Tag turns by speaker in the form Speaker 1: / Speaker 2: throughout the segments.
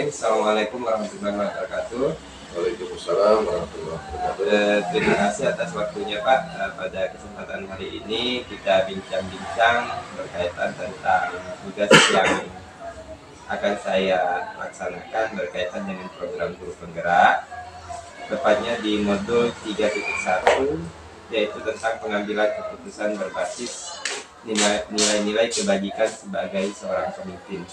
Speaker 1: Assalamualaikum warahmatullahi wabarakatuh.
Speaker 2: Waalaikumsalam warahmatullahi wabarakatuh.
Speaker 1: Terima kasih atas waktunya Pak. Pada kesempatan hari ini kita bincang-bincang berkaitan tentang tugas yang akan saya laksanakan berkaitan dengan program guru penggerak, tepatnya di modul 3.1, yaitu tentang pengambilan keputusan berbasis nilai-nilai kebajikan sebagai seorang pemimpin.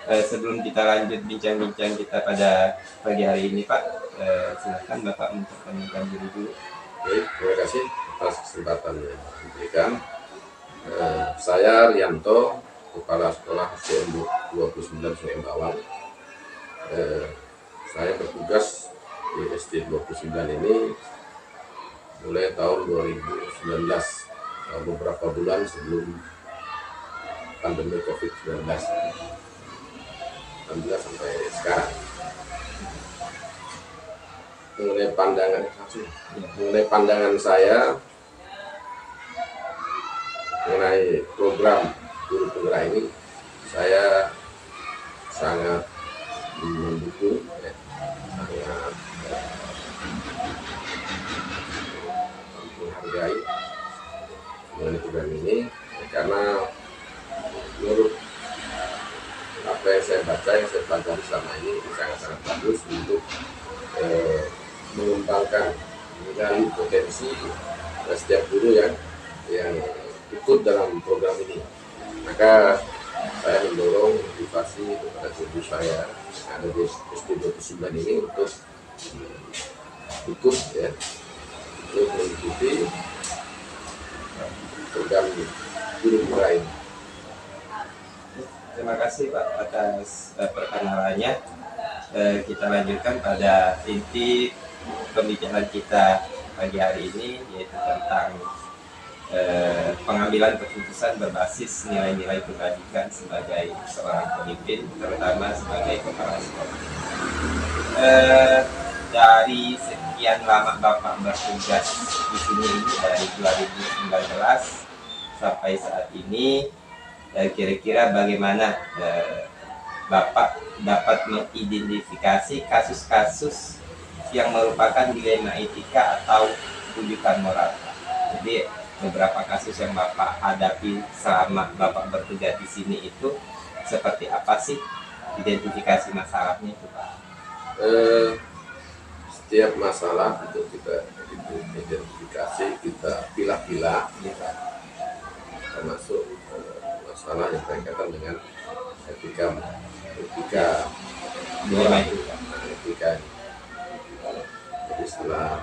Speaker 1: Sebelum kita lanjut bincang-bincang kita pada pagi hari ini Pak, silakan Bapak memperkenalkan diri dulu.
Speaker 2: Baik, terima kasih atas kesempatan yang diberikan. Saya Rianto, Kepala Sekolah SDN 29 Sungai Bawang. Saya bertugas di SD 29 ini mulai tahun 2019, beberapa bulan sebelum pandemi COVID-19. Alhamdulillah sampai sekarang. Mengenai pandangan saya mengenai program guru penggerak ini, saya sangat mendukung, sangat menghargai mengenai program ini, karena menurut apa yang saya baca, yang saya pelajari selama ini sangat-sangat bagus untuk mengembangkan, menggali potensi setiap guru yang ikut dalam program ini. Maka saya mendorong motivasi kepada guru saya yang ada di SD 29 ini untuk ikut, untuk mengikuti program guru penggerak ini.
Speaker 1: Terima kasih Pak atas perkenalannya. Kita lanjutkan pada inti pembicaraan kita pagi hari ini, yaitu tentang pengambilan keputusan berbasis nilai-nilai kebajikan sebagai seorang pemimpin, terutama sebagai kepala sekolah. Dari sekian lama Bapak bertugas di sini dari 2019 sampai saat ini, kira-kira bagaimana Bapak dapat mengidentifikasi kasus-kasus yang merupakan dilema etika atau rujukan moral? Jadi beberapa kasus yang Bapak hadapi selama Bapak bertugas di sini itu seperti apa sih identifikasi masalahnya itu Pak?
Speaker 2: Setiap masalah itu kita identifikasi, kita pilah-pilah, termasuk masalah yang berkaitan dengan etika moral, etika. Jadi setelah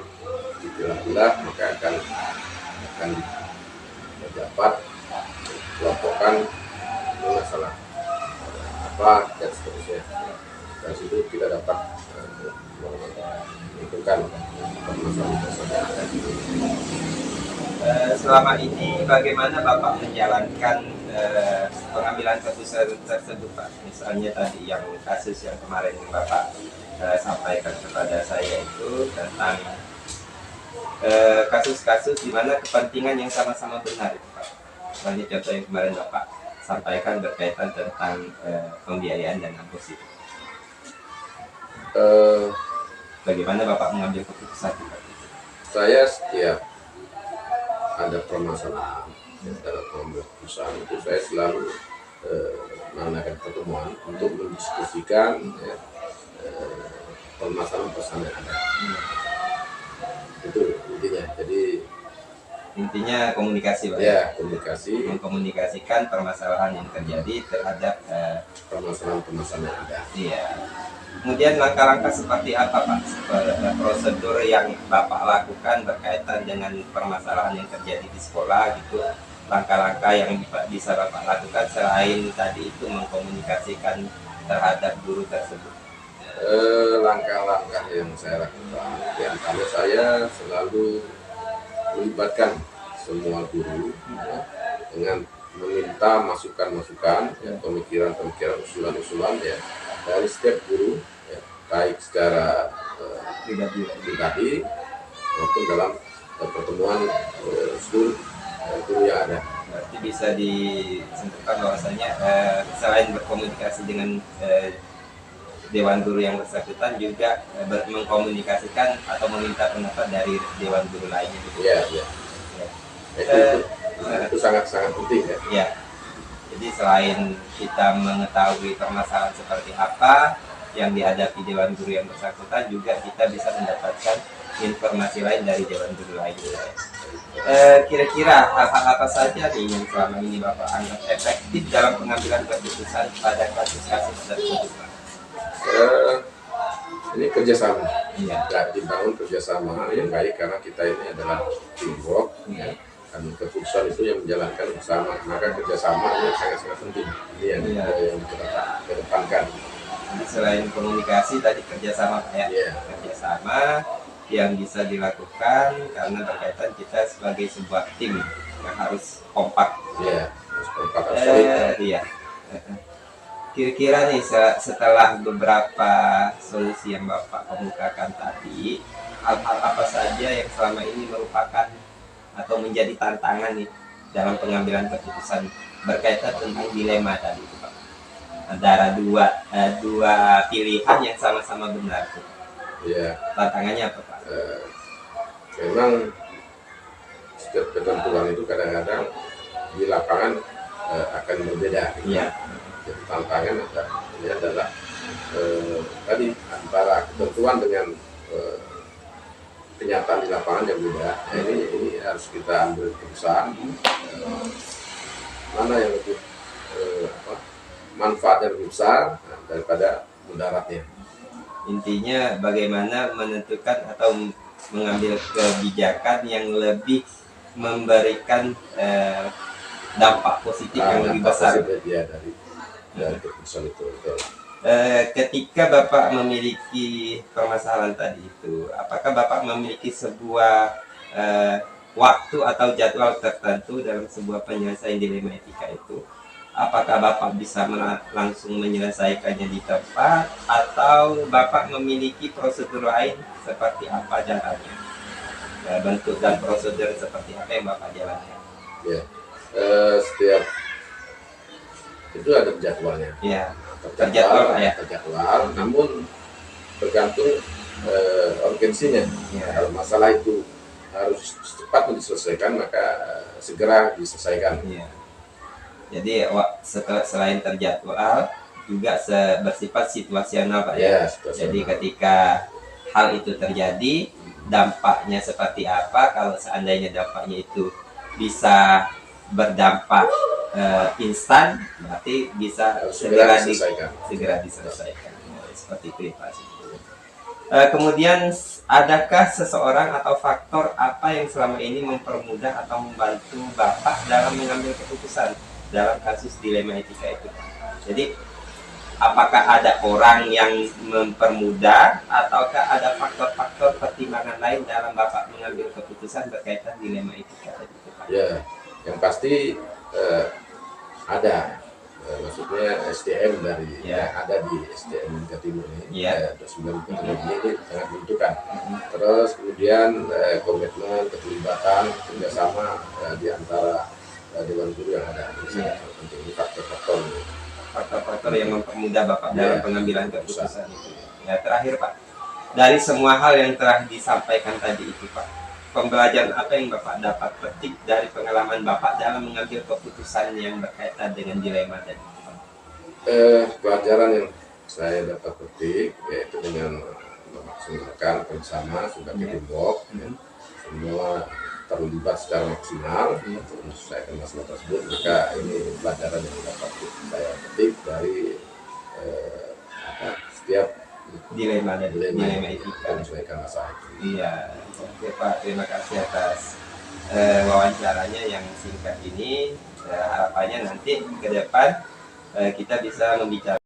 Speaker 2: dipilah-pilah, maka akan dapat kelompokkan masalah apa dan seterusnya. Dari situ kita dapat menentukan permasalahan yang ada.
Speaker 1: Selama ini bagaimana Bapak menjalankan pengambilan keputusan tersebut Pak? Misalnya tadi yang kasus yang kemarin yang Bapak sampaikan kepada saya itu tentang kasus-kasus di mana kepentingan yang sama-sama benar itu Pak. Misalnya contoh yang kemarin Bapak sampaikan berkaitan tentang pembiayaan dan kampus itu. Bagaimana Bapak mengambil keputusan itu?
Speaker 2: Saya setiap ada permasalahan dalam pengambilan keputusan itu, saya selalu mengadakan pertemuan untuk mendiskusikan permasalahan yang ada. Itu intinya. Jadi
Speaker 1: intinya komunikasi Pak.
Speaker 2: Ya, komunikasi,
Speaker 1: mengkomunikasikan permasalahan yang terjadi terhadap
Speaker 2: permasalahan yang ada.
Speaker 1: Iya. Kemudian langkah-langkah seperti apa Pak? Prosedur yang Bapak lakukan berkaitan dengan permasalahan yang terjadi di sekolah gitu. Langkah-langkah yang bisa Bapak lakukan selain tadi itu mengkomunikasikan terhadap guru tersebut.
Speaker 2: Langkah-langkah yang saya lakukan, yang pertama saya selalu melibatkan semua guru dengan meminta masukan-masukan, pemikiran-pemikiran, usulan-usulan dari setiap guru, baik secara pribadi maupun dalam pertemuan seluruh guru yang ada.
Speaker 1: Berarti bisa disimpulkan bahwasanya selain berkomunikasi dengan Dewan Guru yang bersangkutan juga mengkomunikasikan atau meminta pendapat dari Dewan Guru lainnya gitu.
Speaker 2: Iya, iya.
Speaker 1: Ya.
Speaker 2: Itu sangat-sangat penting ya.
Speaker 1: Ya, jadi selain kita mengetahui permasalahan seperti apa yang dihadapi Dewan Guru yang bersangkutan, juga kita bisa mendapatkan informasi lain dari Dewan Guru lainnya. Kira-kira hal-hal apa saja nih yang selama ini Bapak anggap efektif dalam pengambilan keputusan pada kasus-kasus tersebut?
Speaker 2: Ini kerjasama,
Speaker 1: Iya.
Speaker 2: dibangun kerjasama yang baik karena kita ini adalah teamwork, ya. Dan keputusan itu yang menjalankan bersama, maka kerjasama ini sangat-sangat penting. Ini yang kita kedepankan.
Speaker 1: Selain komunikasi tadi kerjasama Pak ya, kerjasama yang bisa dilakukan karena berkaitan kita sebagai sebuah tim yang harus kompak.
Speaker 2: Iya, harus kompak, harus solid.
Speaker 1: Iya. Kira-kira nih setelah beberapa solusi yang Bapak kemukakan tadi, hal-hal apa saja yang selama ini merupakan atau menjadi tantangan nih dalam pengambilan keputusan berkaitan tentang dilema tadi Pak, antara dua pilihan yang sama-sama benar tuh.
Speaker 2: Iya.
Speaker 1: Tantangannya apa Pak?
Speaker 2: Memang setiap ketentuan itu kadang-kadang di lapangan akan berbeda.
Speaker 1: Iya.
Speaker 2: Jadi tantangan ini adalah tadi antara ketentuan dengan kenyataan di lapangan yang beda. Nah, ini harus kita ambil keputusan mana yang lebih manfaatnya lebih besar daripada mudaratnya.
Speaker 1: Intinya bagaimana menentukan atau mengambil kebijakan yang lebih memberikan dampak positif yang lebih besar
Speaker 2: dari keputusan itu.
Speaker 1: Ketika Bapak memiliki permasalahan tadi itu, apakah Bapak memiliki sebuah waktu atau jadwal tertentu dalam sebuah penyelesaian dilema etika itu? Apakah Bapak bisa langsung menyelesaikannya di tempat, atau Bapak memiliki prosedur lain seperti apa caranya? Bentuk dan prosedur seperti apa yang Bapak jalankan?
Speaker 2: Ya, setiap itu ada jadwalnya.
Speaker 1: Ya.
Speaker 2: Terjadwal, namun tergantung urgensinya. Kalau masalah itu harus cepat diselesaikan, maka segera diselesaikan.
Speaker 1: Ya. Jadi selain terjadwal juga bersifat situasional Pak ya. Jadi ketika hal itu terjadi, dampaknya seperti apa? Kalau seandainya dampaknya itu bisa berdampak instan, berarti bisa segera diselesaikan. Seperti itu ya Pak. Kemudian adakah seseorang atau faktor apa yang selama ini mempermudah atau membantu Bapak dalam mengambil keputusan dalam kasus dilema etika itu? Jadi apakah ada orang yang mempermudah ataukah ada faktor-faktor pertimbangan lain dalam Bapak mengambil keputusan berkaitan dilema etika itu Pak?
Speaker 2: Ya, yang pasti ada, maksudnya SDM dari yang ada di SDM Mimika Timur ini, 9 teknologi ini sangat menentukan. Terus kemudian komitmen, keterlibatan, kerjasama di antara Dewan Guru yang ada. Ini sangat penting, ini
Speaker 1: faktor-faktor yang mempermudah Bapak dalam pengambilan keputusan itu. Ya, terakhir Pak, dari semua hal yang telah disampaikan tadi itu Pak, pembelajaran apa yang Bapak dapat petik dari pengalaman Bapak dalam mengambil keputusan yang berkaitan dengan dilema tadi?
Speaker 2: Pelajaran yang saya dapat petik yaitu dengan memaksimalkan bersama sebagai teamwork, semua terlibat secara maksimal untuk menyelesaikan masalah tersebut. Maka ini pelajaran yang dapat saya petik dari setiap dilema etika menyelesaikan masalah itu.
Speaker 1: Iya, oke Pak, terima kasih atas wawancaranya yang singkat ini. Harapannya nanti ke depan kita bisa membicarakan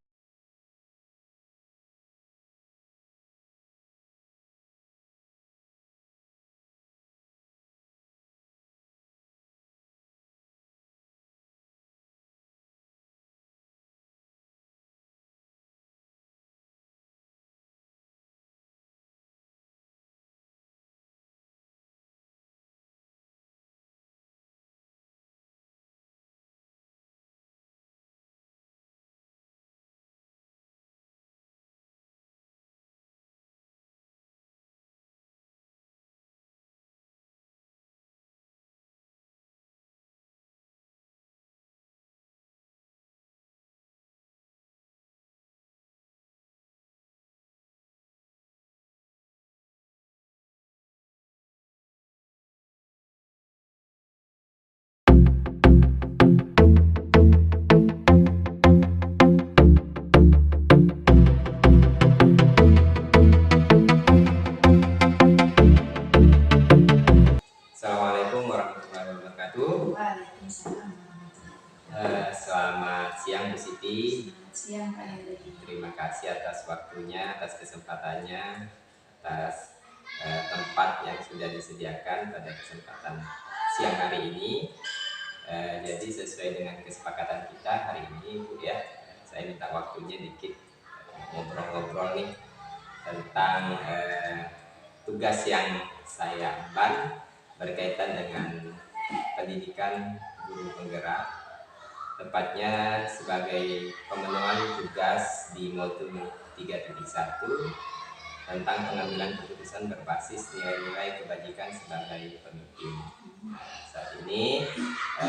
Speaker 3: siang Pak Henry.
Speaker 1: Terima kasih atas waktunya, atas kesempatannya, atas tempat yang sudah disediakan pada kesempatan siang hari ini. Jadi sesuai dengan kesepakatan kita hari ini Bu ya, saya minta waktunya dikit ngobrol-ngobrol nih tentang tugas yang saya emban berkaitan dengan pendidikan guru penggerak, tepatnya sebagai pemenuhan tugas di modul 3.1 tentang pengambilan keputusan berbasis nilai-nilai kebajikan sebagai pemimpin. Saat ini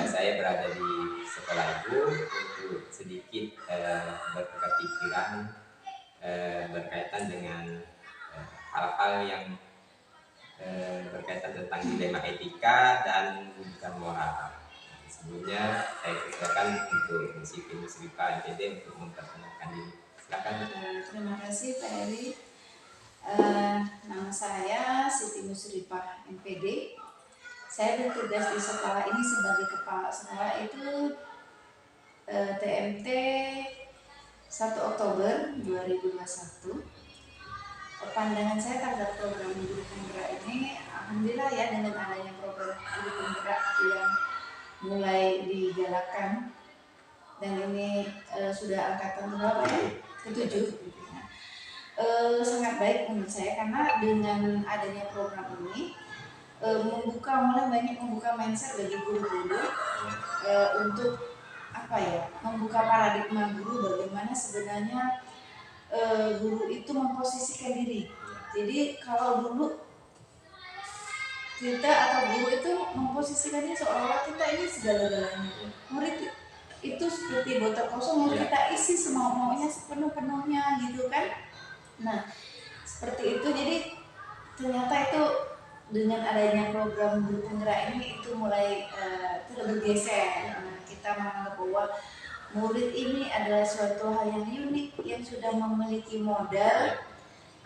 Speaker 1: saya berada di sekolah Ibu untuk sedikit bertukar pikiran berkaitan dengan hal-hal yang berkaitan tentang dilema etika dan pendidikan moral. Sebelumnya saya persilakan untuk Siti Musrifah MPD untuk memperkenalkan diri. Silakan.
Speaker 3: Terima kasih Pak Heri. Nama saya Siti Musrifah MPD. Saya bertugas di sekolah ini sebagai kepala sekolah itu TMT 1 Oktober 2021. Pandangan saya terhadap program guru penggerak ini, alhamdulillah ya, dengan adanya program guru penggerak yang mulai digalakkan, dan ini sudah angkatan berapa ya? Ke-7. Sangat baik menurut saya, karena dengan adanya program ini mulai banyak membuka mindset bagi guru-guru untuk apa ya, membuka paradigma guru bagaimana sebenarnya guru itu memposisikan diri. Jadi kalau dulu kita atau guru itu memposisikan diri seolah-olah kita ini segala-galanya. Murid itu seperti botol kosong yang kita isi semau-maunya, sepenuh-penuhnya gitu kan. Nah, seperti itu. Jadi ternyata itu dengan adanya program guru penggerak ini itu mulai bergeser. Nah, kita menganggap bahwa murid ini adalah suatu hal yang unik, yang sudah memiliki modal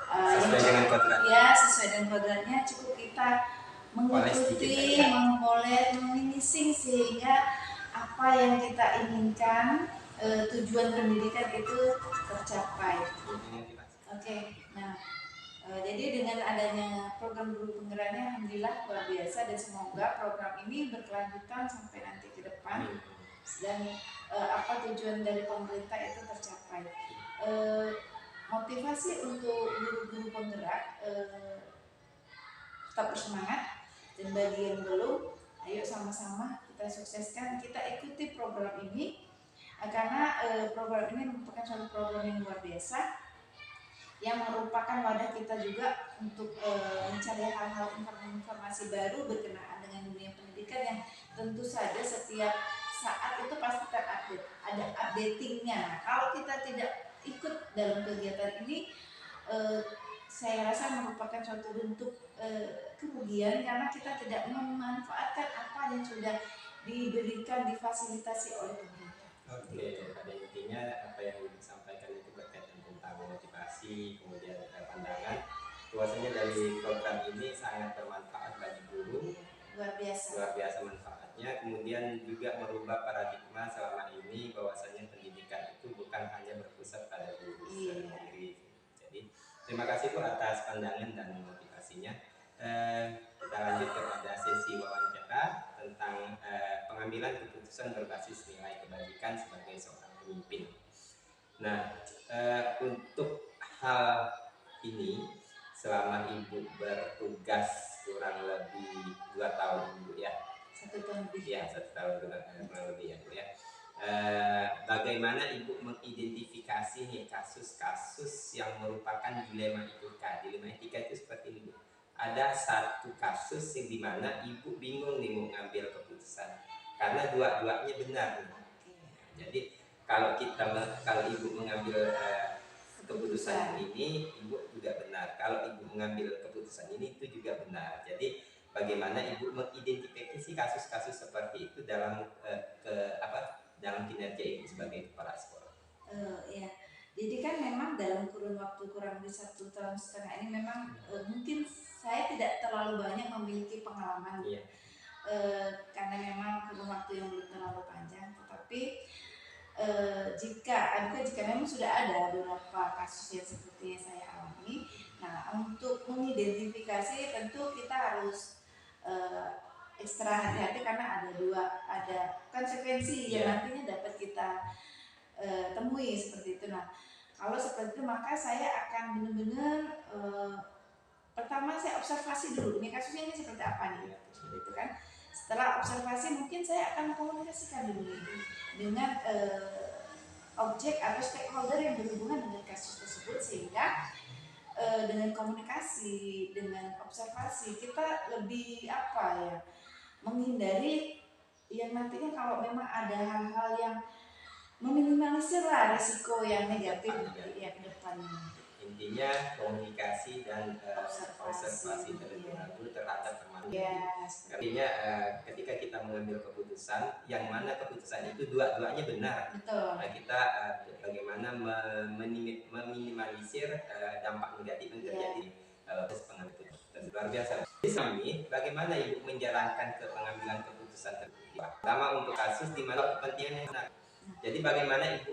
Speaker 1: sesuai dengan kodrat.
Speaker 3: Ya, sesuai dengan kodratnya, cukup kita mengikuti, memboleh, meminishing sehingga apa yang kita inginkan, tujuan pendidikan itu tercapai. Oke, nah jadi dengan adanya program guru penggeraknya, alhamdulillah luar biasa, dan semoga program ini berkelanjutan sampai nanti ke depan, dan apa tujuan dari pemerintah itu tercapai. Motivasi untuk guru-guru penggerak tetap bersemangat, dan bagi yang belum, ayo sama-sama kita sukseskan, kita ikuti program ini, karena program ini merupakan suatu program yang luar biasa, yang merupakan wadah kita juga untuk mencari hal-hal informasi baru berkenaan dengan dunia pendidikan, yang tentu saja setiap saat itu pasti terupdate, ada updatingnya. Nah, kalau kita tidak ikut dalam kegiatan ini, saya rasa merupakan suatu bentuk kerugian, karena kita tidak memanfaatkan apa yang sudah diberikan, difasilitasi oleh pemerintah.
Speaker 1: Oke, pada intinya apa yang disampaikan itu berkaitan tentang motivasi, kemudian pandangan, bahwasanya dari program ini sangat bermanfaat bagi guru, luar biasa manfaatnya, kemudian juga merubah paradigma selama ini bahwasanya pendidikan itu bukan hanya berpusat pada guru sendiri. Jadi terima kasih Bu atas pandangan dan motivasinya. Kita lanjut kepada sesi wawancara tentang pengambilan keputusan berbasis nilai kebajikan sebagai seorang pemimpin. Nah, untuk hal ini selama Ibu bertugas kurang lebih 2 tahun Ibu ya.
Speaker 3: 1 tahun lebih.
Speaker 1: Ya, 1 tahun kurang lebih ya Bu ya. Bagaimana Ibu mengidentifikasi nih kasus-kasus yang merupakan dilema etika? Dilema etika itu seperti ini Bu. Ada satu kasus yang dimana Ibu bingung nih mau ngambil keputusan karena dua-duanya benar. Jadi kalau Ibu mengambil keputusan ini, Ibu juga benar. Kalau Ibu mengambil keputusan ini, itu juga benar. Jadi bagaimana Ibu mengidentifikasi kasus-kasus seperti itu dalam dalam kinerja Ibu sebagai kepala sekolah?
Speaker 3: Ya. Jadi kan memang dalam kurun waktu kurang lebih 1,5 tahun ini memang mungkin saya tidak terlalu banyak memiliki pengalaman, karena memang kurun waktu yang belum terlalu panjang. Tetapi jika memang sudah ada beberapa kasus yang seperti yang saya alami, nah untuk mengidentifikasi tentu kita harus ekstra hati-hati karena ada konsekuensi yang nantinya dapat kita temui seperti itu. Nah kalau seperti itu maka saya akan benar-benar pertama saya observasi dulu ini kasusnya ini seperti apa nih, gitu kan. Setelah observasi mungkin saya akan komunikasikan dulu dengan objek atau stakeholder yang berhubungan dengan kasus tersebut, sehingga dengan komunikasi, dengan observasi kita lebih menghindari yang nantinya kalau memang ada hal-hal yang meminimalisir lah resiko yang negatif ya ke depannya.
Speaker 1: Intinya komunikasi dan observasi terlebih terhadap teman. Artinya ketika kita mengambil keputusan, yang mana keputusan itu dua-duanya benar.
Speaker 3: Betul.
Speaker 1: Nah, kita bagaimana meminimalisir dampak negatif yang terjadi proses pengambilan keputusan. Luar biasa. Jadi kami, bagaimana Ibu menjalankan pengambilan keputusan tersebut? Pertama untuk kasus di mana kepentingannya benar. Jadi bagaimana Ibu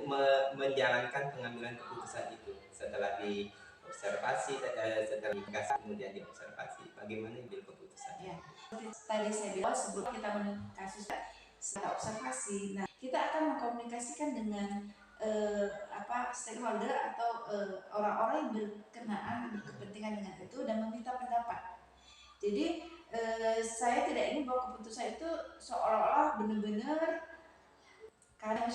Speaker 1: menjalankan pengambilan keputusan itu setelah diobservasi, setelah dikasih kemudian diobservasi, bagaimana ambil keputusan?
Speaker 3: Ya, tadi saya bilang sebelum kita kasus setelah observasi, nah kita akan mengkomunikasikan dengan stakeholder atau orang-orang yang berkenaan berkepentingan dengan itu dan meminta pendapat. Jadi saya tidak ingin bahwa keputusan itu seolah-olah benar-benar karena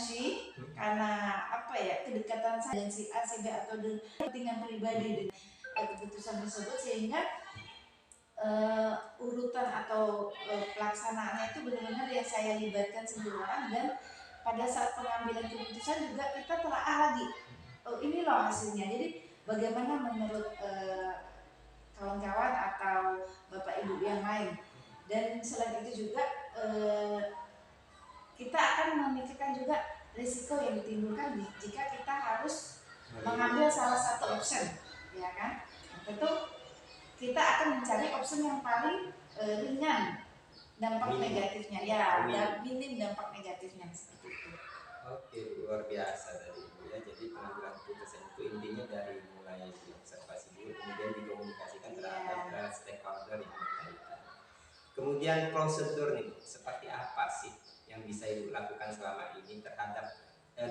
Speaker 3: kedekatan saya dengan si A, si B atau dengan kepentingan pribadi dengan keputusan tersebut, sehingga urutan atau pelaksanaannya itu benar-benar yang saya libatkan semua orang, dan pada saat pengambilan keputusan juga kita telaah lagi, oh ini loh hasilnya. Jadi bagaimana menurut kawan-kawan atau bapak ibu yang lain, dan selain itu juga kita akan memikirkan juga risiko yang ditimbulkan jika kita harus mengambil salah satu option, ya kan? Tentu kita akan mencari option yang paling ringan dampak negatifnya, dan minim dampak negatifnya seperti itu.
Speaker 1: Oke, luar biasa dari Ibu ya. Jadi pengambilan keputusan itu intinya dari mulai diobservasi dulu, kemudian dikomunikasikan terhadap stakeholder yang berkaitan. Kemudian prosedur nih, seperti apa sih yang bisa Ibu lakukan selama ini terhadap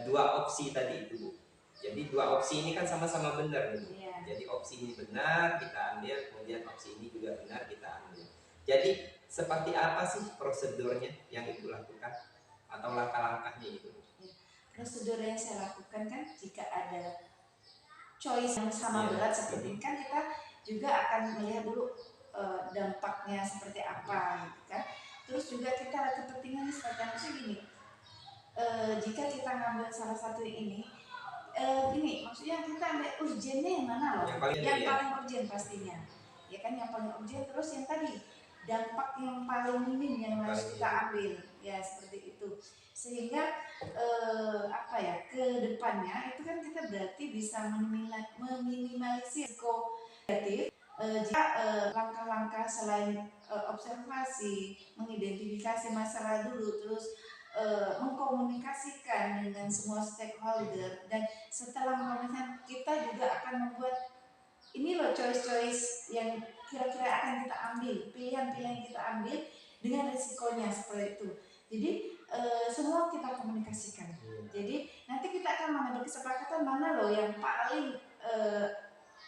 Speaker 1: dua opsi tadi itu, Bu? Jadi dua opsi ini kan sama-sama benar nih, Bu. Jadi opsi ini benar kita ambil, kemudian opsi ini juga benar kita ambil. Jadi seperti apa sih prosedurnya yang Ibu lakukan atau langkah-langkahnya itu?
Speaker 3: Prosedur yang saya lakukan kan jika ada choice yang sama berat seperti ini kan kita juga akan melihat dulu dampaknya seperti apa gitu kan. Terus juga kita ada kepentingannya seperti apa sih gini. Jika kita ngambil salah satu ini maksudnya kita ambil urgennya yang mana loh? Yang paling urgent pastinya. Ya kan, yang paling urgent. Terus yang tadi dampak yang paling minim yang harus kita ambil, ya seperti itu. Sehingga ke depannya itu kan kita berarti bisa meminimalisir risiko negatif jika langkah-langkah selain observasi, mengidentifikasi masalah dulu, terus mengkomunikasikan dengan semua stakeholder, dan setelah mengkomunikasikan kita juga akan membuat ini loh choice-choice yang kira-kira akan kita ambil, pilihan-pilihan yang kita ambil dengan risikonya seperti itu. Jadi semua kita komunikasikan. Jadi nanti kita akan mengambil kesepakatan mana loh yang paling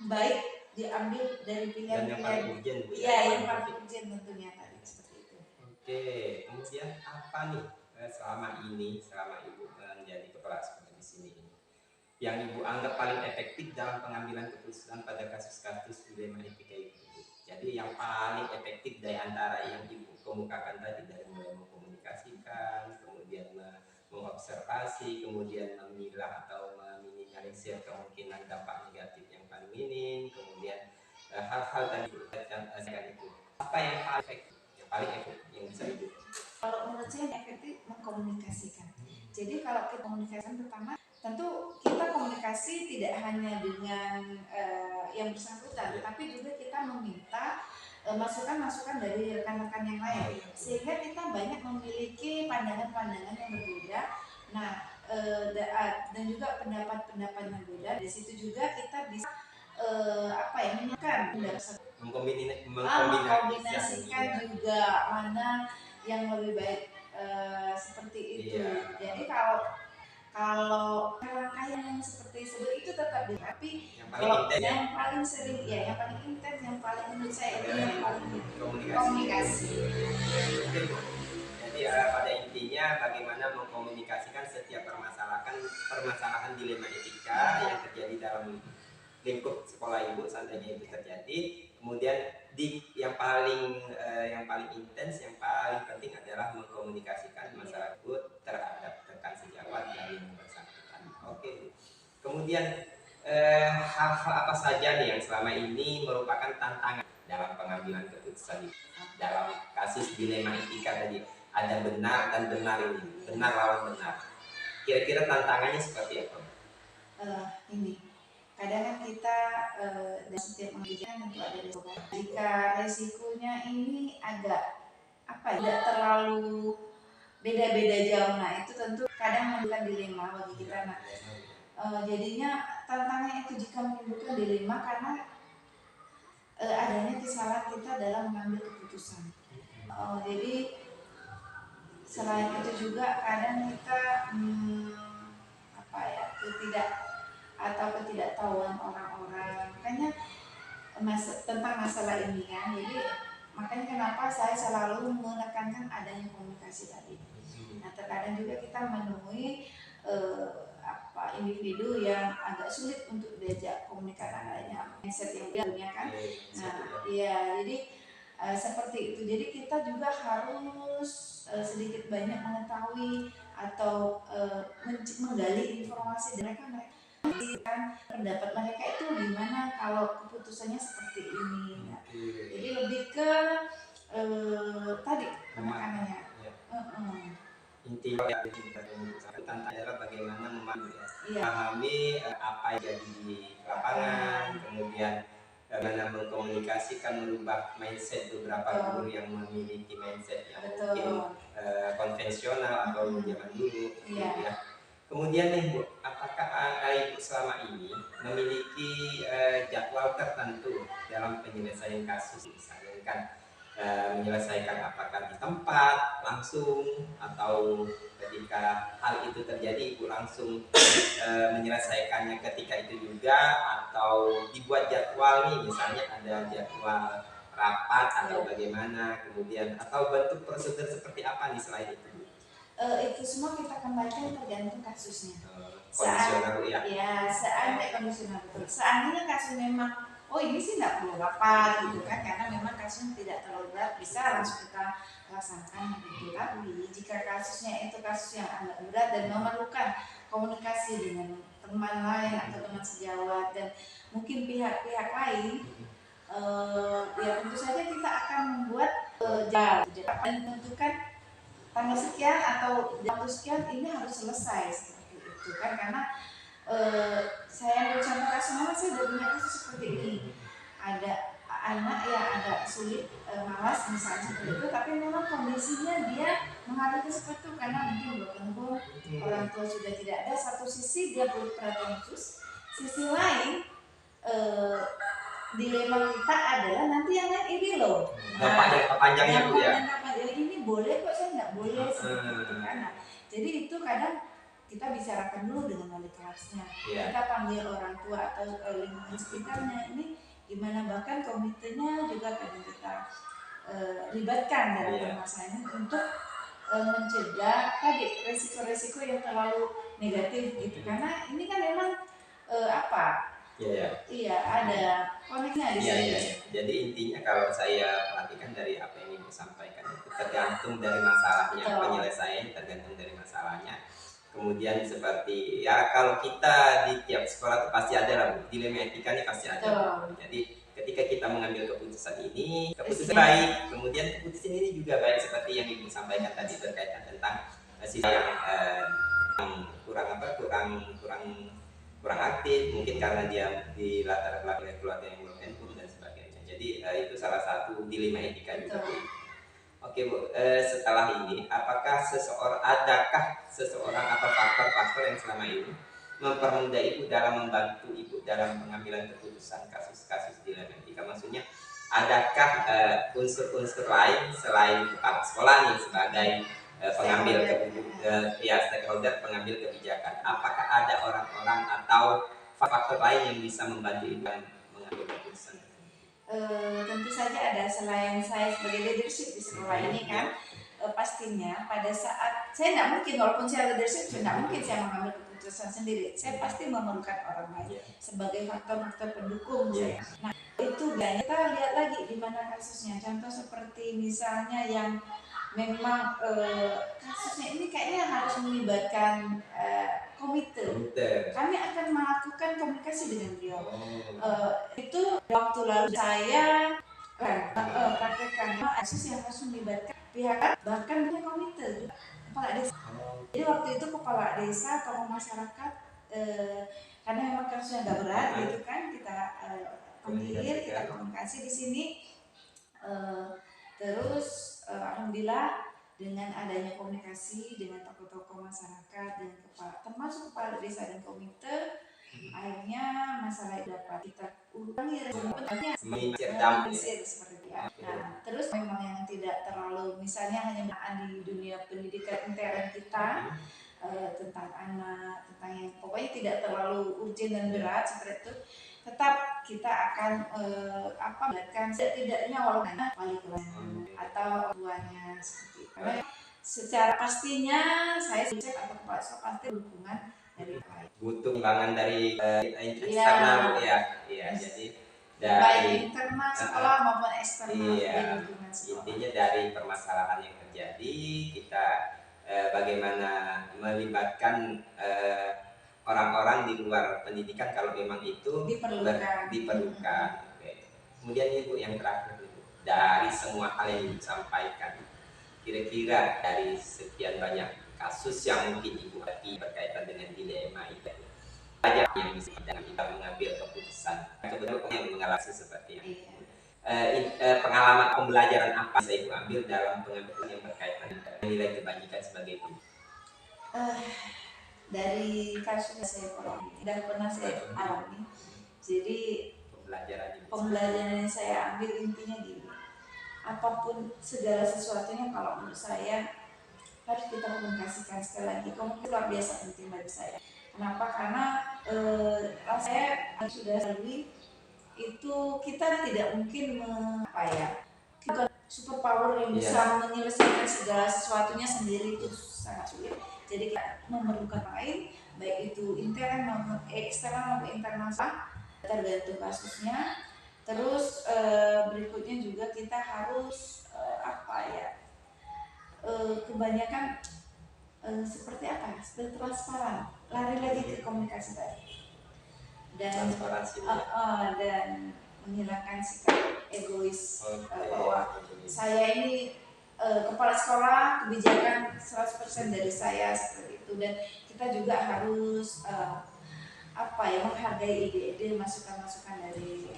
Speaker 3: baik diambil dari pilihan-pilihan. Iya, yang paling urgent tentunya tadi seperti itu.
Speaker 1: Oke, kemudian apa nih selama Ibu menjadi kepala sekolah di sini yang Ibu anggap paling efektif dalam pengambilan keputusan pada kasus-kasus dilema etika itu? Jadi yang paling efektif dari antara yang Ibu kemukakan tadi, dari mulai mengkomunikasikan, kemudian mengobservasi, kemudian memilah atau meminimalisir kemungkinan dampak negatif yang paling minim, kemudian hal-hal tadi itu. Apa yang paling efektif yang bisa Ibu?
Speaker 3: Kalau menurut saya yang efektif mengkomunikasikan. Jadi kalau kita komunikasikan, pertama tentu kita komunikasi tidak hanya dengan yang bersangkutan, tapi juga kita meminta masukan-masukan dari rekan-rekan yang lain, sehingga kita banyak memiliki pandangan-pandangan yang berbeda. Nah, dan juga pendapat-pendapat yang berbeda. Di situ juga kita bisa menyatukan mengkombinasikan juga mana yang lebih baik, seperti itu.
Speaker 1: Iya.
Speaker 3: Jadi kalau rangkaian yang seperti itu tetap tapi yang paling sering yang paling intens, yang paling menurut saya itu yang paling komunikasi.
Speaker 1: Jadi pada intinya bagaimana mengkomunikasikan setiap permasalahan dilema etika yang terjadi dalam lingkup sekolah ibu, seandainya itu terjadi. Kemudian yang paling intens, yang paling penting adalah mengkomunikasikan masalah tersebut terhadap rekan sejawat dan yang bersangkutan. Oke. Kemudian hal-hal apa saja nih yang selama ini merupakan tantangan dalam pengambilan keputusan dalam kasus dilema etika tadi? Ada benar dan benar, ini benar lawan benar. Kira-kira tantangannya seperti apa?
Speaker 3: Ini kadang kan kita dalam setiap mengajukan tentu ada resiko. Jika resikonya ini agak tidak terlalu beda-beda jauh, nah itu tentu kadang menimbulkan dilema bagi kita. Nah, jadinya tantangan itu jika menimbulkan dilema karena adanya kesalahan kita dalam mengambil keputusan. Jadi selain itu juga kadang kita ketidaktahuan orang-orang, makanya tentang masalah ini kan. Jadi makanya kenapa saya selalu menekankan adanya komunikasi tadi. Nah, terkadang juga kita menemui individu yang agak sulit untuk diajak komunikasi, adanya mindset yang punya kan. Nah, iya, jadi seperti itu. Jadi kita juga harus sedikit banyak mengetahui atau menggali informasi dari mereka kan, pendapat mereka itu gimana kalau keputusannya seperti ini. Nah, jadi lebih ke tadi penekanannya.
Speaker 1: Intinya tentang adalah bagaimana memahami apa yang jadi di lapangan, kemudian bagaimana mengkomunikasikan, merubah mindset beberapa guru yang memiliki mindset yang mungkin konvensional atau zaman dulu. Kemudian nih Bu, apakah Ibu selama ini memiliki jadwal tertentu dalam penyelesaian kasus, misalnya kan menyelesaikan apakah di tempat langsung atau ketika hal itu terjadi Ibu langsung menyelesaikannya ketika itu juga, atau dibuat jadwal nih, misalnya ada jadwal rapat atau bagaimana, kemudian atau bentuk prosedur seperti apa nih selain itu?
Speaker 3: Itu semua kita kembalikan tergantung kasusnya.
Speaker 1: Kondisional
Speaker 3: Seandainya kondisional betul. Seandainya kasus memang ini sih tidak perlu rapat gitu kan, karena memang kasusnya tidak terlalu berat, bisa langsung kita laksanakan gitu. Tapi jika kasusnya itu kasus yang agak berat dan memerlukan komunikasi dengan teman lain atau teman sejawat dan mungkin pihak-pihak lain, ya tentu saja kita akan membuat jadwal dan menentukan tanggal sekian atau waktu sekian ini harus selesai seperti itu kan. Karena saya bercontoh kasus, memang saya sudah punya kasus seperti ini. Ada anak yang agak sulit, malas misalnya seperti itu, tapi memang kondisinya dia mengalami seperti itu karena mungkin broken home, orang tua sudah tidak ada. Satu sisi dia perlu perhatian khusus, sisi lain dilema kita adalah nanti yang lain ini loh.
Speaker 1: Panjangnya Bu ya.
Speaker 3: Ini boleh kok, saya nggak boleh seperti itu kan. Nah, jadi itu kadang kita bicarakan dulu dengan wali kelasnya. Kita panggil orang tua atau lingkungan sekitarnya, ini gimana, bahkan komitenya juga kadang kita libatkan dalam permasalahan ini untuk mencegah tadi resiko-resiko yang terlalu negatif gitu. Karena ini kan memang ada koneknya di sini.
Speaker 1: Jadi intinya kalau saya perhatikan dari apa yang Ibu sampaikan itu tergantung dari masalahnya, penyelesaian tergantung dari masalahnya. Kemudian seperti kalau kita di tiap sekolah itu pasti ada lah dilema etika ini pasti ada. Jadi ketika kita mengambil keputusan ini, keputusan baik, kemudian keputusan ini juga baik seperti yang Ibu sampaikan tadi berkaitan tentang sisi yang kurang aktif, mungkin karena dia di latar belakang keluarga yang belum handphone dan sebagainya. Jadi itu salah satu dilema etika juga. Oke Bu, setelah ini adakah seseorang atau faktor-faktor yang selama ini mempermudah Ibu dalam membantu Ibu dalam pengambilan keputusan kasus-kasus di Leventika? Maksudnya adakah unsur-unsur lain selain kepala sekolah nih sebagai pengambil stakeholder pengambil kebijakan? Apakah ada orang-orang atau faktor lain yang bisa membantu Ibu dalam mengambil keputusan?
Speaker 3: Tentu saja ada, selain saya sebagai leadership di sekolah ini kan, pastinya pada saat saya tidak mungkin, walaupun saya leadership tidak mungkin saya mengambil keputusan sendiri, saya pasti memerlukan orang lain sebagai faktor-faktor pendukung saya. Nah itu banyak, kita lihat lagi di mana kasusnya, contoh seperti misalnya yang memang kasusnya ini kayaknya harus melibatkan komite. Kami akan melakukan komunikasi dengan beliau. Itu waktu lalu saya praktekkan kasus yang harus melibatkan pihak, bahkan punya komite kepala desa. Jadi waktu itu kepala desa, tokoh masyarakat, karena memang kasusnya agak berat gitu kan, kita kita komunikasi di sini. Terus alhamdulillah dengan adanya komunikasi dengan tokoh-tokoh masyarakat dan termasuk kepala desa dan komite, akhirnya masalah dapat kita ulangi seperti itu. Nah, terus memang yang tidak terlalu, misalnya hanya di dunia pendidikan intern kita tentang anak, tentang yang pokoknya tidak terlalu urgent dan berat seperti itu, tetap kita akan melihatkan setidaknya walaupun wali kelasnya atau tuanya seperti itu. Karena secara pastinya saya atau kepala sekolah pasti dukungan dari lain.
Speaker 1: Butuh timbangan dari eksternal jadi dari
Speaker 3: baik internal sekolah maupun eksternal lingkungan sekolah.
Speaker 1: Intinya dari permasalahan yang terjadi kita bagaimana melibatkan orang-orang di luar pendidikan kalau memang itu diperlukan. Oke. Kemudian Ibu yang terakhir Ibu, dari semua hal yang disampaikan, kira-kira dari sekian banyak kasus yang mungkin Ibu hati berkaitan dengan dilema itu, aja yang bisa kita mengambil keputusan. Kebetulan yang mengalami seperti ini. Pengalaman pembelajaran apa yang Ibu ambil dalam pengambilan yang berkaitan dengan nilai kebajikan sebagai itu?
Speaker 3: Dari kasus saya pernah saya alami, jadi pembelajaran yang saya ambil intinya gini, apapun segala sesuatunya kalau menurut saya harus kita komunikasikan. Sekali lagi komunikasi luar biasa penting bagi saya. Kenapa? Karena saya sudah lalui itu, kita tidak mungkin super power yang bisa menyelesaikan segala sesuatunya sendiri, itu sangat sulit. Jadi kita memerlukan lain, baik itu intern maupun eksternal maupun internal, tergantung kasusnya. Terus berikutnya juga kita harus kebanyakan seperti transparan, lari lagi ke komunikasi tadi, dan dan menghilangkan sikap egois bahwa saya ini kepala sekolah, kebijakan 100% dari saya seperti itu, dan kita juga harus menghargai ide-ide, masukan-masukan dari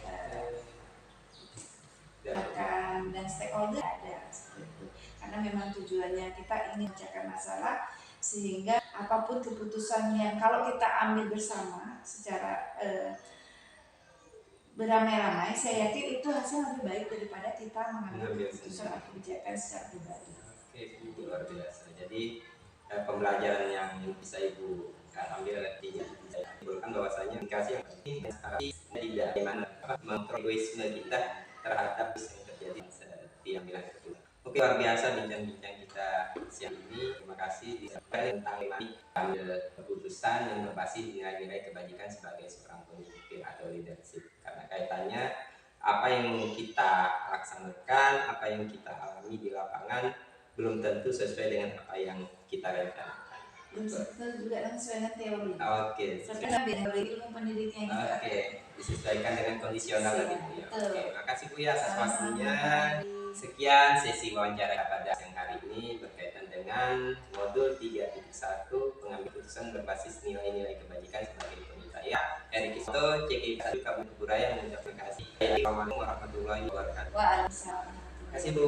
Speaker 3: rekan dan stakeholder ada seperti itu. Karena memang tujuannya kita ingin memecahkan masalah, sehingga apapun keputusan yang kalau kita ambil bersama secara beramai-ramai, saya yakin itu hasil lebih baik daripada kita mengambil keputusan atau kebijakan secara pribadi.
Speaker 1: Oke, itu luar biasa. Jadi pembelajaran yang bisa Ibu ambil artinya bisa simpulkan bahwasanya komunikasi yang penting tidak bagaimana mengontrol egoisme kita terhadap yang terjadi di ambilan keputusan. Oke, luar biasa bincang-bincang kita siang ini. Terima kasih disampaikan tentang ambil keputusan yang berbasis nilai-nilai kebajikan sebagai seorang pemimpin atau leadership. Karena kaitannya apa yang kita laksanakan, apa yang kita alami di lapangan belum tentu sesuai dengan apa yang kita rencanakan.
Speaker 3: Belum tentu juga sesuai dengan teori.
Speaker 1: Oke.
Speaker 3: Sesuai dengan ilmu pendidikan.
Speaker 1: Oke, disesuaikan dengan kondisional tadi Bu ya. Oke, makasih Bu ya atas waktunya. Sekian sesi wawancara pada siang hari ini berkaitan dengan modul 3.1 pengambil keputusan berbasis nilai-nilai kebajikan sebagai pemimpin. Saya Erik Isto, CKI Kabupaten Kuburaya mengucapkan terima kasih. Assalamualaikum warahmatullahi wabarakatuh.
Speaker 3: Waalaikumsalam.
Speaker 1: Terima kasih Bu.